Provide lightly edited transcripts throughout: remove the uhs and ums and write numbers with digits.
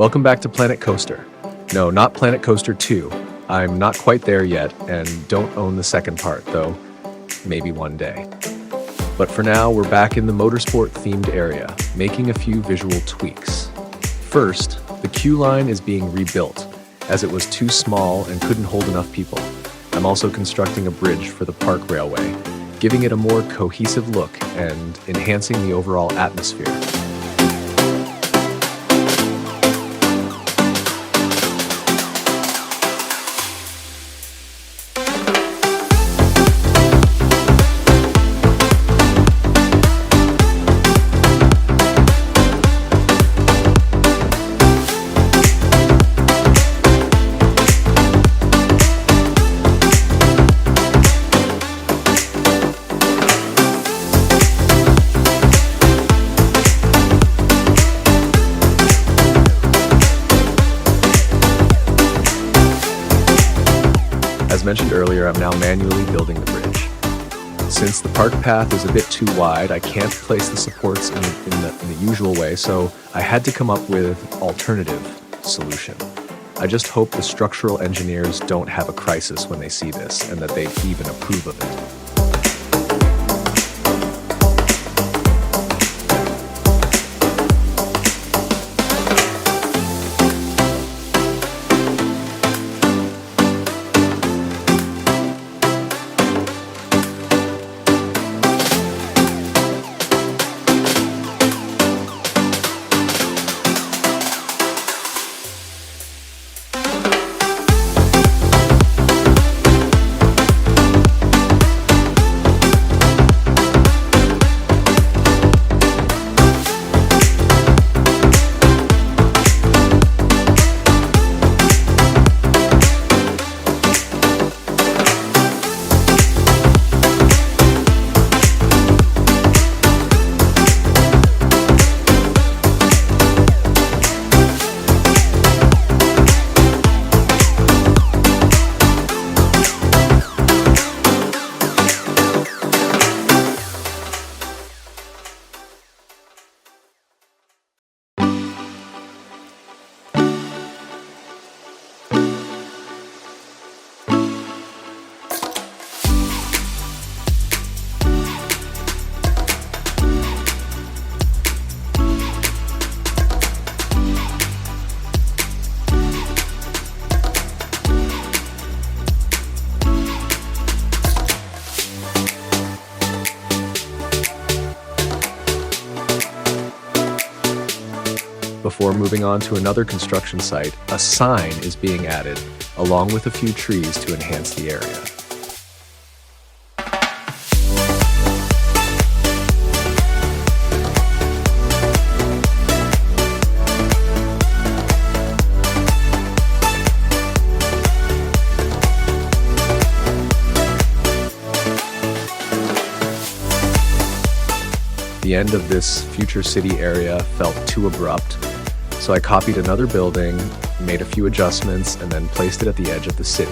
Welcome back to Planet Coaster. No, not Planet Coaster 2. I'm not quite there yet and don't own the second part, though maybe one day. But for now, we're back in the motorsport-themed area, making a few visual tweaks. First, the queue line is being rebuilt, as it was too small and couldn't hold enough people. I'm also constructing a bridge for the park railway, giving it a more cohesive look and enhancing the overall atmosphere. As mentioned earlier, I'm now manually building the bridge. Since the park path is a bit too wide, I can't place the supports in the usual way, so I had to come up with an alternative solution. I just hope the structural engineers don't have a crisis when they see this, and that they even approve of it. Before moving on to another construction site, a sign is being added, along with a few trees to enhance the area. The end of this future city area felt too abrupt, so I copied another building, made a few adjustments, and then placed it at the edge of the city.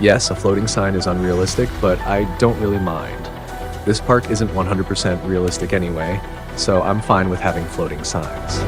Yes, a floating sign is unrealistic, but I don't really mind. This park isn't 100% realistic anyway, so I'm fine with having floating signs.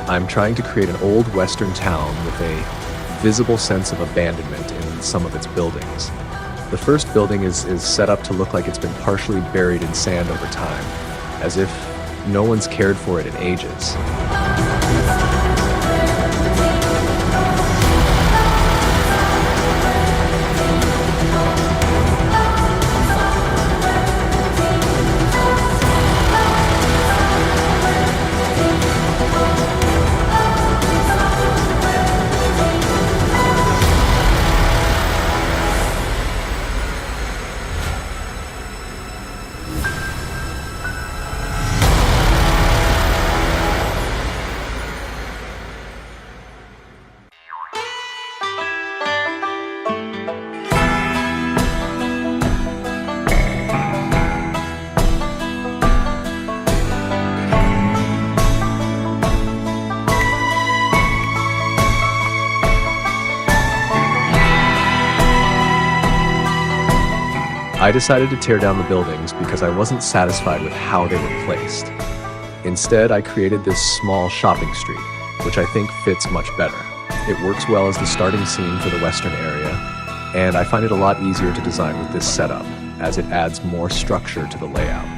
I'm trying to create an old Western town with a visible sense of abandonment in some of its buildings. The first building is set up to look like it's been partially buried in sand over time, as if no one's cared for it in ages. I decided to tear down the buildings because I wasn't satisfied with how they were placed. Instead, I created this small shopping street, which I think fits much better. It works well as the starting scene for the Western area, and I find it a lot easier to design with this setup, as it adds more structure to the layout.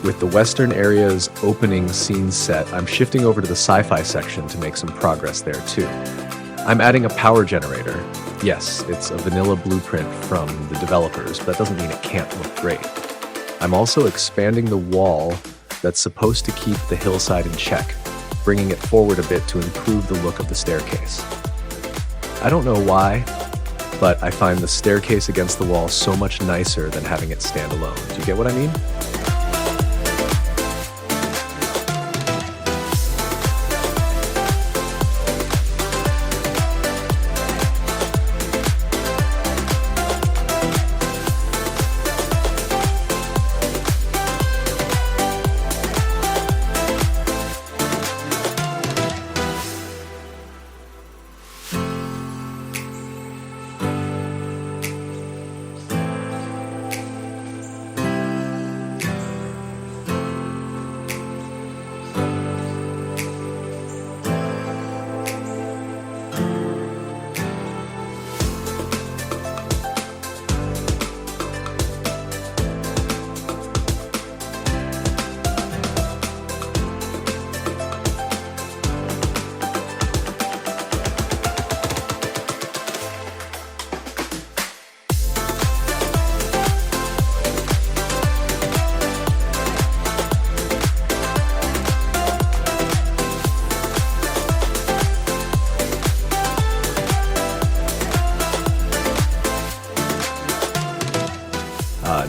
With the Western area's opening scene set, I'm shifting over to the sci-fi section to make some progress there too. I'm adding a power generator. Yes, it's a vanilla blueprint from the developers, but that doesn't mean it can't look great. I'm also expanding the wall that's supposed to keep the hillside in check, bringing it forward a bit to improve the look of the staircase. I don't know why, but I find the staircase against the wall so much nicer than having it stand alone. Do you get what I mean?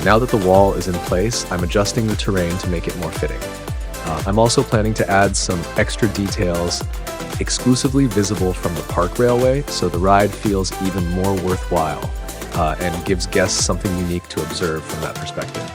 Now that the wall is in place, I'm adjusting the terrain to make it more fitting. I'm also planning to add some extra details exclusively visible from the park railway, so the ride feels even more worthwhile and gives guests something unique to observe from that perspective.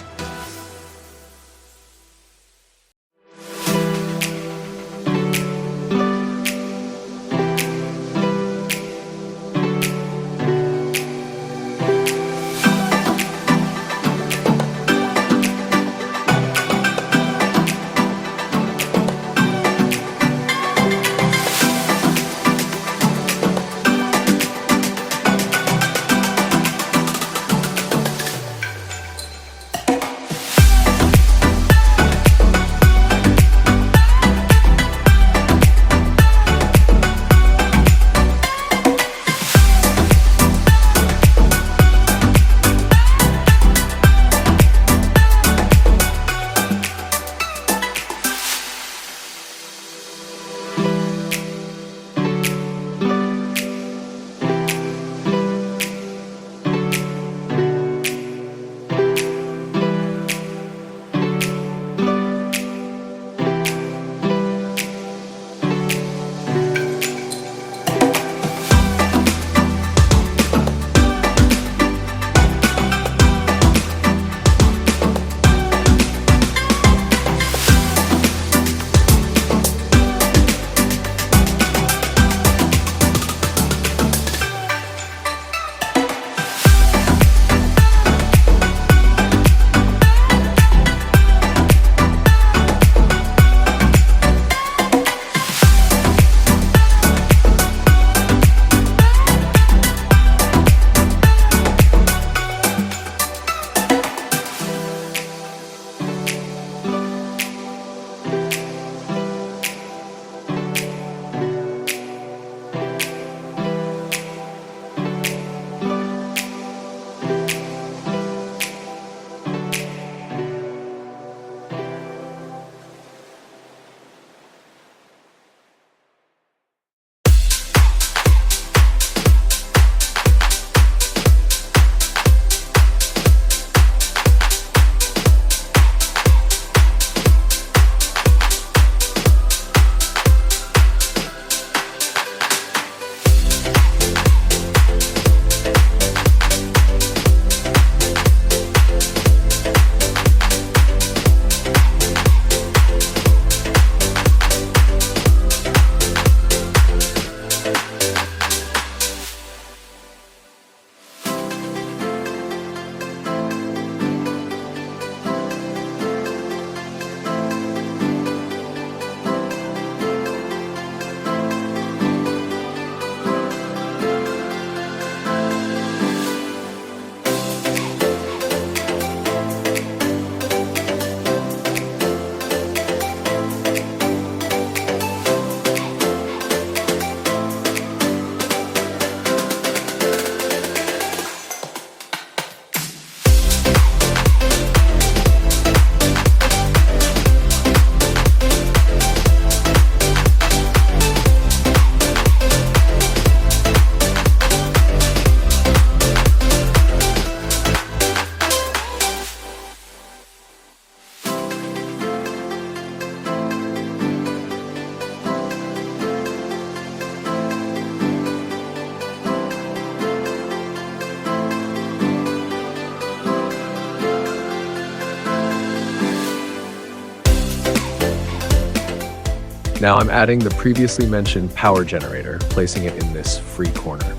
Now I'm adding the previously mentioned power generator, placing it in this free corner.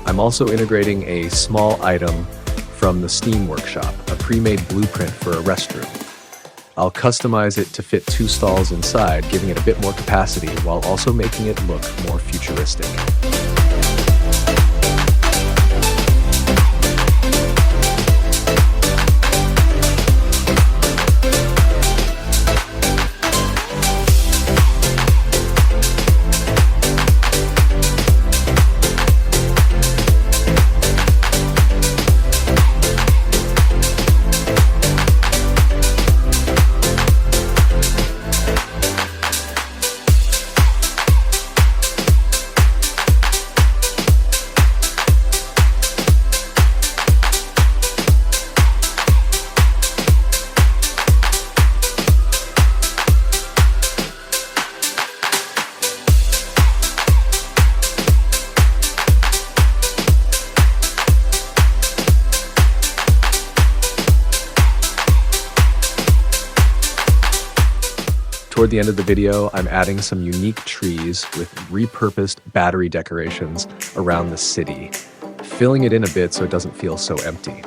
I'm also integrating a small item from the Steam workshop, a pre-made blueprint for a restroom. I'll customize it to fit 2 stalls inside, giving it a bit more capacity while also making it look more futuristic. Toward the end of the video, I'm adding some unique trees with repurposed battery decorations around the city, filling it in a bit so it doesn't feel so empty.